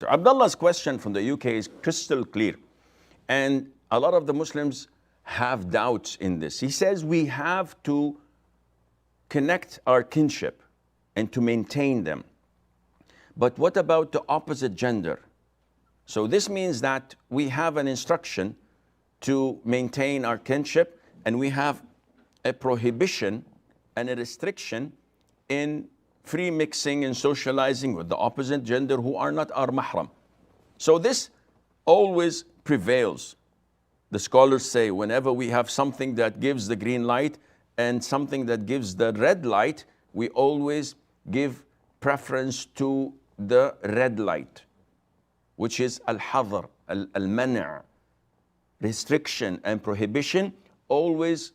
So Abdullah's question from the UK is crystal clear. And a lot of the Muslims have doubts in this. He says we have to connect our kinship and to maintain them. But what about the opposite gender? So this means that we have an instruction to maintain our kinship, and we have a prohibition and a restriction in free mixing and socializing with the opposite gender who are not our mahram. So this always prevails. The scholars say whenever we have something that gives the green light and something that gives the red light, we always give preference to the red light, which is al-hadr, al-man'. Restriction and prohibition always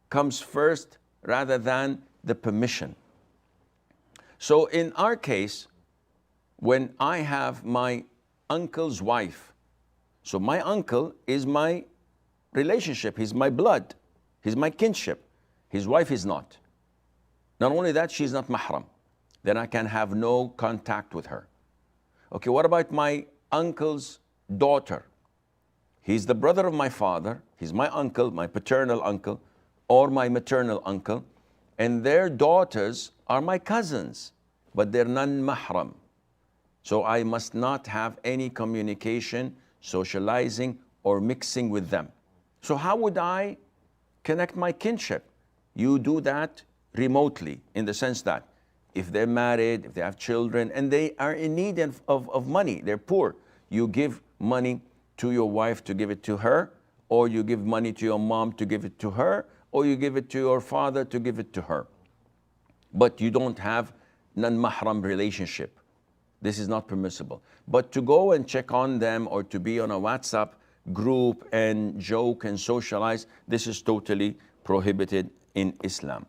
comes first rather than the permission. So in our case, when I have my uncle's wife, so my uncle is my relationship, he's my blood, he's my kinship. His wife is not. Not only that, she's not mahram. Then I can have no contact with her. Okay, what about my uncle's daughter? He's the brother of my father, he's my uncle, my paternal uncle, or my maternal uncle, and their daughters are my cousins, but they're non-mahram. So I must not have any communication, socializing, or mixing with them. So how would I connect my kinship? You do that remotely, in the sense that if they're married, if they have children, and they are in need of money, they're poor, you give money to your wife to give it to her, or you give money to your mom to give it to her, or you give it to your father to give it to her. But you don't have non-mahram relationship. This is not permissible. But to go and check on them or to be on a WhatsApp group and joke and socialize, this is totally prohibited in Islam.